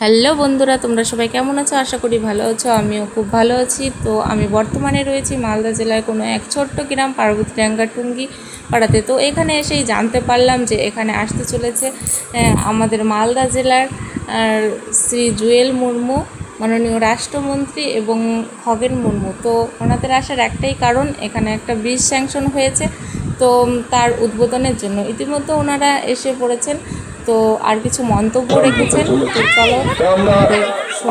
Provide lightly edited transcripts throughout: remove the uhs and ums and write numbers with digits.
Hello বন্ধুরা, তোমরা সবাই কেমন আছো? আশা করি ভালো আছো। আমিও খুব ভালো আছি। তো আমি বর্তমানে রয়েছি মালদা জেলার কোনো এক ছোট্ট গ্রাম পার্বতীডাঙ্গা টুঙ্গি পাড়াতে। তো এখানে এসেই জানতে পারলাম যে এখানে আসতে চলেছে আমাদের মালদা জেলার শ্রী জুয়েল মুর্মু, মাননীয় রাষ্ট্রমন্ত্রী, এবং খগেন মুর্মু। তো ওনাদের আসার একটাই কারণ, এখানে একটা ব্রিজ স্যাংশন হয়েছে, তো তার উদ্বোধনের জন্য ইতিমধ্যে ওনারা এসে পড়েছেন। তো আর কিছু মন্তব্য রেখেছেন, তো চলো।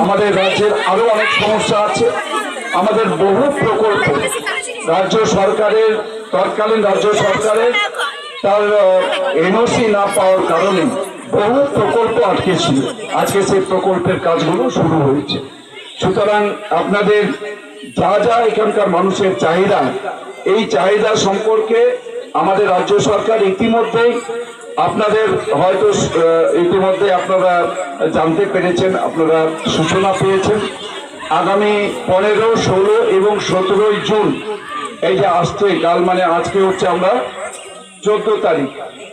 আমাদের রাজ্যের আরো অনেক সমস্যা আছে। আমাদের বহু প্রকল্প রাজ্য সরকারের, তৎকালীন রাজ্য সরকারের তার এনওসি না পাওয়ার কারণে বহু প্রকল্প আটকে ছিল। আজকে সেই প্রকল্পের কাজগুলো শুরু হয়েছে। সুতরাং আপনাদের যা যা এখানকার মানুষের চাহিদা, এই চাহিদা সম্পর্কে আমাদের রাজ্য সরকার ইতিমধ্যেই আপনাদের হয়তো ইতিমধ্যে আপনারা জানতে পেরেছেন, আপনারা সূচনা পেয়েছেন। আগামী 15, 16 এবং 17 জুন, এই যে আসছে কাল, মানে আজকে হচ্ছে আমরা 14 তারিখ,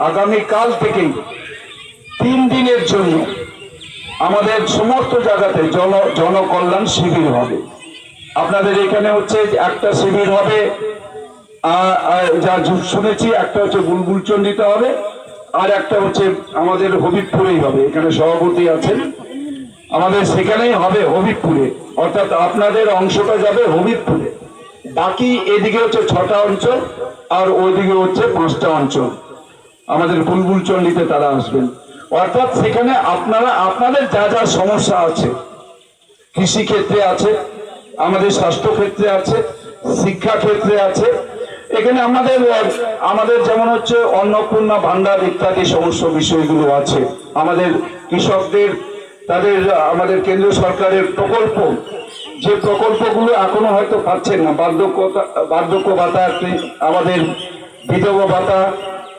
আগামী কাল থেকেই 3 দিনের জন্য আমাদের সমস্ত জায়গাতে জনকল্যাণ শিবির হবে। আপনাদের এখানে হচ্ছে একটা শিবির হবে, যা শুনেছি, একটা হচ্ছে বুলবুলচন্ডিতে হবে, আর একটা হচ্ছে আমাদের হবিবপুরেই হবে। এখানে সভাপতি আছেন আমাদের, সেখানেই হবে হবিবপুরে, অর্থাৎ আপনাদের অংশটা যাবে হবিবপুরে। বাকি এদিকে হচ্ছে 6টা অঞ্চল আর ওইদিকে হচ্ছে 5টা অঞ্চল। আমাদের বুলবুলচন্ডিতে তারা আসবেন। অর্থাৎ সেখানে আপনারা আপনাদের যা যা সমস্যা আছে, কৃষি ক্ষেত্রে আছে, আমাদের স্বাস্থ্য ক্ষেত্রে আছে, শিক্ষা ক্ষেত্রে আছে, এখানে আমাদের যেমন হচ্ছে অন্নপূর্ণা ভান্ডার ইত্যাদি সমস্ত বিষয়গুলো আছে। আমাদের কৃষকদের তাদের আমাদের কেন্দ্র সরকারের প্রকল্প, যে প্রকল্পগুলো এখনো হয়তো পাচ্ছেন না, বার্ধক্য ভাতা, আমাদের বিধবা ভাতা,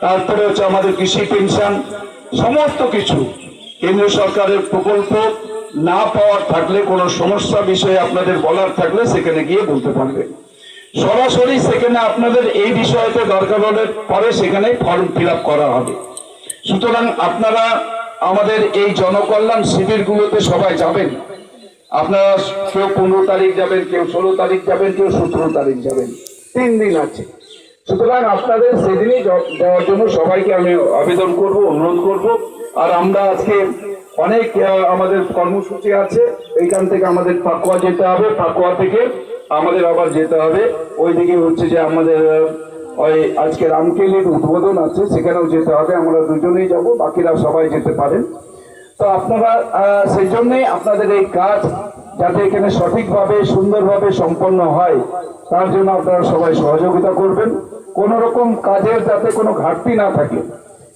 তারপরে হচ্ছে আমাদের কৃষি পেনশন, সমস্ত কিছু কেন্দ্র সরকারের প্রকল্প না পাওয়ার থাকলে, কোনো সমস্যা বিষয়ে আপনাদের বলার থাকলে সেখানে গিয়ে বলতে পারবেন। সরাসরি সেখানে আপনাদের এই বিষয়তে দরকার হলে পরে সেখানে ফর্ম ফিল আপ করা হবে। সুতরাং আপনারা আমাদের এই জনকল্যাণ শিবিরগুলোতে সবাই যাবেন। আপনারা কেউ 15 তারিখ যাবেন, কেউ 16 তারিখ যাবেন, কেউ 17 তারিখ যাবেন, 3 দিন আছে। সুতরাং আপনাদের সেদিনই যাওয়ার জন্য সবাইকে আমি আবেদন করব, অনুরোধ করব। আর আমরা আজকে অনেক আমাদের কর্মসূচি আছে। এইখান থেকে আমাদের পাকুয়া যেতে হবে, পাকুয়া থেকে আমাদের আবার যেতে হবে ওইদিকে হচ্ছে যে আমাদের ওই আজকে রামকেলির উদ্বোধন আছে, সেখানেও যেতে হবে। আমরা দুজনেই যাব, বাকিরা সবাই যেতে পারেন। তো আপনারা সেই জন্যই আপনাদের এই কাজ যাতে এখানে সঠিকভাবে সুন্দরভাবে সম্পন্ন হয়, তার জন্য আপনারা সবাই সহযোগিতা করবেন। কোন রকম কাজের যাতে কোনো ঘাটতি না থাকে।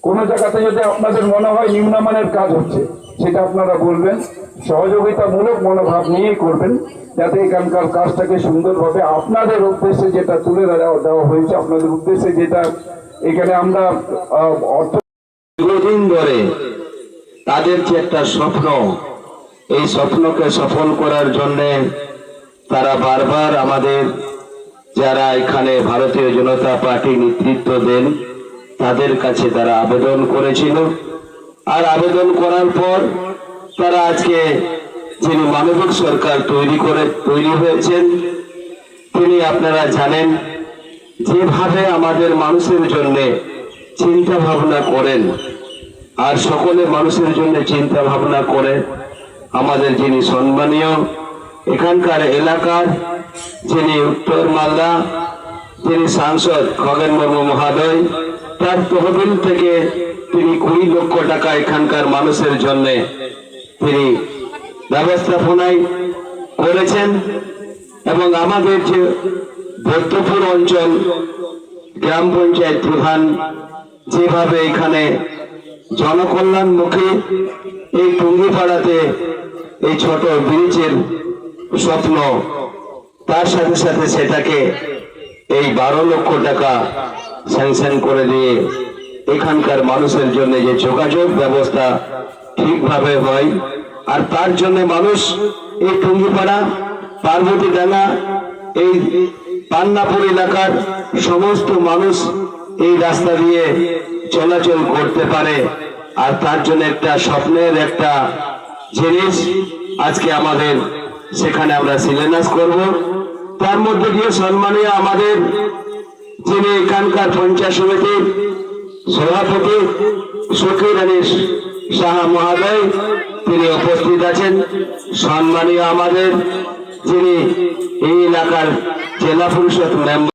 কোনো জায়গাতে যদি আপনাদের মনে হয় নিম্নমানের কাজ হচ্ছে, সেটা আপনারা বলবেন। সহযোগিতামূলক মনোভাব নিয়েই করবেন, যাতে এখানকার কাজটাকে সুন্দরভাবে আপনাদের উদ্দেশ্যে যেটা তুলে দেওয়া হয়েছে, আপনাদের উদ্দেশ্যে যেটা এখানে আমরা অর্থ দীর্ঘদিন ধরে তাদের যে একটা স্বপ্ন, এই স্বপ্নকে সফল করার জন্য তারা বারবার আমাদের যারা এখানে ভারতীয় জনতা পার্টি নেতৃত্ব দেন তাদের কাছে তারা আবেদন করেছিল। আর আবেদন করার পর তারা আজকে যিনি মানবিক সরকার তৈরি হয়েছেন, তিনি আপনারা জানেন যেভাবে আমাদের মানুষের জন্য চিন্তা ভাবনা করেন, আর সকলের মানুষের জন্য চিন্তা ভাবনা করে আমাদের যিনি সম্মানীয় এখানকার এলাকার যিনি উত্তর মালদা যিনি সাংসদ খগেন মুর্মু মহোদয়, তার তহবিল থেকে তিনি 20 লক্ষ টাকা এখানকার মানুষের জন্য তিনি ব্যবস্থাপনায় করেছেন। এবং আমাদের যে ভদ্রপুর অঞ্চল গ্রাম পঞ্চায়েত প্রধান যেভাবে এখানে জনকল্যাণমুখী এই টুঙ্গিপাড়াতে এই ছোট ব্রিজের স্বপ্ন, তার সাথে সাথে সেটাকে এই 12 লক্ষ টাকা স্যাংশন করে দিয়ে এখানকার মানুষের জন্য যে যোগাযোগ ব্যবস্থা ঠিকভাবে হয়, আর তার জন্য মানুষ এই টুঙ্গিপাড়া, পার্বতীডাঙ্গা, এই পান্নাপুর এলাকার সমস্ত মানুষ এই রাস্তা দিয়ে চলাচল করতে পারে। আর তার জন্য একটা স্বপ্নের একটা জিনিস আজকে আমাদের সেখানে আমরা শিলান্যাস করব। তার মধ্যে দিয়ে সম্মানীয় আমাদের যিনি এখানকার পঞ্চায়েত সমিতির সভাপতি শকির আলী সাহা মহোদয়, তিনি উপস্থিত আছেন। সম্মানীয় আমাদের যিনি এই এলাকার জেলা পরিষদ মেম্বার